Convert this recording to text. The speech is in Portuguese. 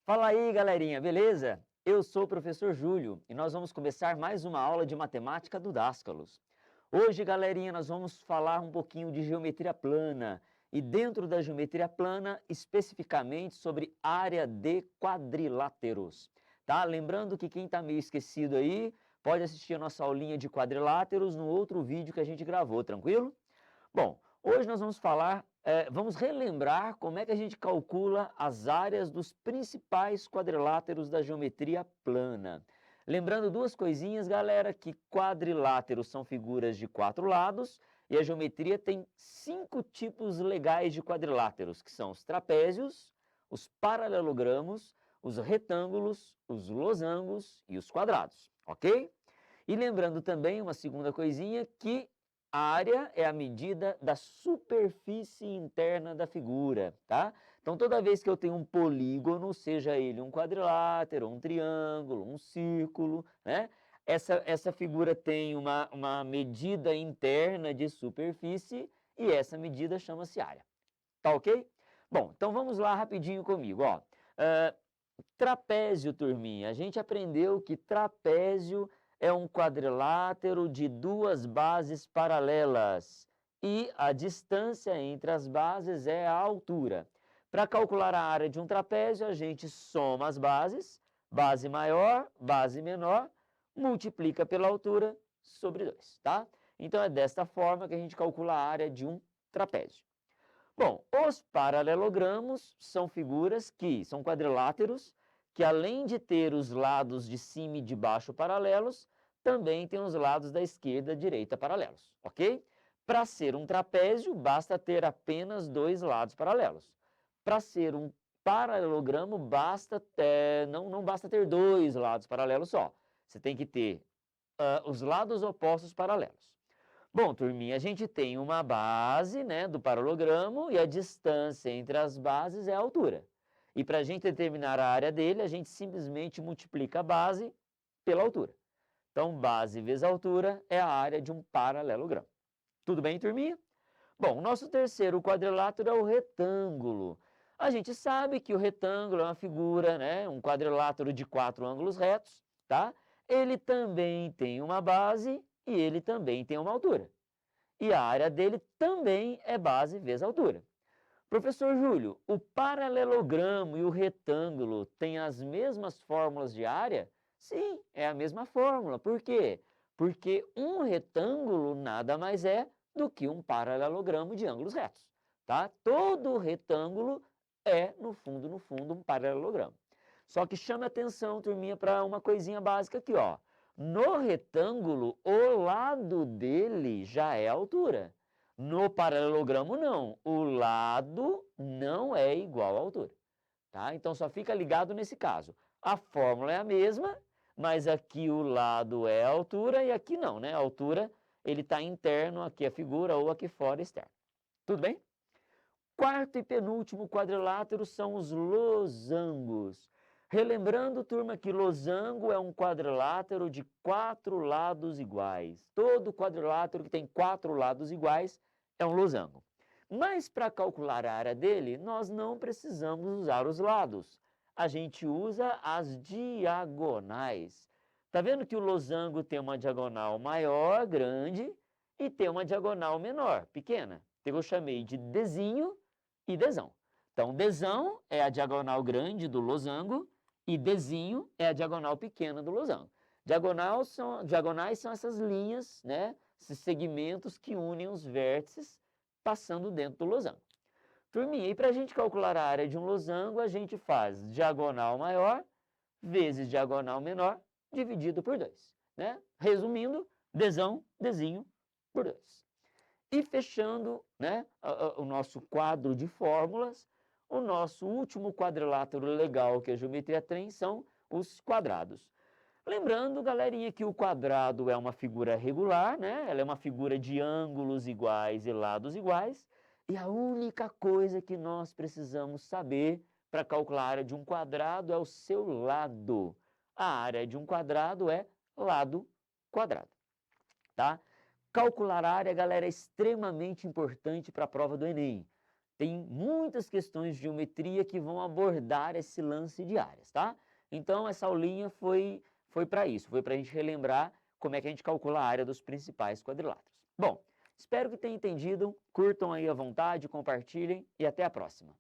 Fala aí, galerinha, beleza? Eu sou o professor Júlio e nós vamos começar mais uma aula de matemática do Dascalos. Hoje, galerinha, nós vamos falar um pouquinho de geometria plana e dentro da geometria plana, especificamente sobre área de quadriláteros, tá? Lembrando que quem está meio esquecido aí, pode assistir a nossa aulinha de quadriláteros no outro vídeo que a gente gravou, tranquilo? Bom, hoje nós vamos falar, vamos relembrar como é que a gente calcula as áreas dos principais quadriláteros da geometria plana. Lembrando duas coisinhas, galera, que quadriláteros são figuras de 4 lados e a geometria tem 5 tipos legais de quadriláteros, que são os trapézios, os paralelogramos, os retângulos, os losangos e os quadrados, ok? E lembrando também uma segunda coisinha que a área é a medida da superfície interna da figura, tá? Então, toda vez que eu tenho um polígono, seja ele um quadrilátero, um triângulo, um círculo, né? Essa figura tem uma medida interna de superfície e essa medida chama-se área. Tá ok? Bom, então vamos lá rapidinho comigo, ó. Trapézio, turminha. A gente aprendeu que trapézio é um quadrilátero de duas bases paralelas e a distância entre as bases é a altura. Para calcular a área de um trapézio, a gente soma as bases, base maior, base menor, multiplica pela altura sobre 2, tá? Então é desta forma que a gente calcula a área de um trapézio. Bom, os paralelogramos são figuras que são quadriláteros que, além de ter os lados de cima e de baixo paralelos, também tem os lados da esquerda e direita paralelos, ok? Para ser um trapézio, basta ter apenas dois lados paralelos. Para ser um paralelogramo, não basta ter dois lados paralelos só. Você tem que ter os lados opostos paralelos. Bom, turminha, a gente tem uma base, né, do paralelogramo e a distância entre as bases é a altura. E para a gente determinar a área dele, a gente simplesmente multiplica a base pela altura. Então, base vezes altura é a área de um paralelogramo. Tudo bem, turminha? Bom, o nosso terceiro quadrilátero é o retângulo. A gente sabe que o retângulo é uma figura, né, um quadrilátero de 4 ângulos retos, tá? Ele também tem uma base e ele também tem uma altura. E a área dele também é base vezes altura. Professor Júlio, o paralelogramo e o retângulo têm as mesmas fórmulas de área? Sim, é a mesma fórmula. Por quê? Porque um retângulo nada mais é do que um paralelogramo de ângulos retos, tá? Todo retângulo é, no fundo, um paralelogramo. Só que chame atenção, turminha, para uma coisinha básica aqui, ó. No retângulo, o lado dele já é a altura. No paralelogramo, não. O lado não é igual à altura. Tá? Então, só fica ligado nesse caso. A fórmula é a mesma, mas aqui o lado é a altura e aqui não, né? A altura, ele está interno, aqui a figura, ou aqui fora, externo. Tudo bem? Quarto e penúltimo quadrilátero são os losangos. Relembrando, turma, que losango é um quadrilátero de 4 lados iguais. Todo quadrilátero que tem 4 lados iguais é um losango. Mas para calcular a área dele, nós não precisamos usar os lados. A gente usa as diagonais. Está vendo que o losango tem uma diagonal maior, grande, e tem uma diagonal menor, pequena. Eu chamei de desinho e desão. Então, desão é a diagonal grande do losango e desinho é a diagonal pequena do losango. Diagonais são essas linhas, né? Esses segmentos que unem os vértices passando dentro do losango. Turminha, e para a gente calcular a área de um losango, a gente faz diagonal maior vezes diagonal menor dividido por 2. Né? Resumindo, desão, desinho por 2. E fechando, né, o nosso quadro de fórmulas, o nosso último quadrilátero legal que a geometria tem são os quadrados. Lembrando, galerinha, que o quadrado é uma figura regular, né? Ela é uma figura de ângulos iguais e lados iguais. E a única coisa que nós precisamos saber para calcular a área de um quadrado é o seu lado. A área de um quadrado é lado quadrado, tá? Calcular a área, galera, é extremamente importante para a prova do Enem. Tem muitas questões de geometria que vão abordar esse lance de áreas, tá? Então, essa aulinha foi para isso, foi para a gente relembrar como é que a gente calcula a área dos principais quadriláteros. Bom, espero que tenham entendido, curtam aí à vontade, compartilhem e até a próxima.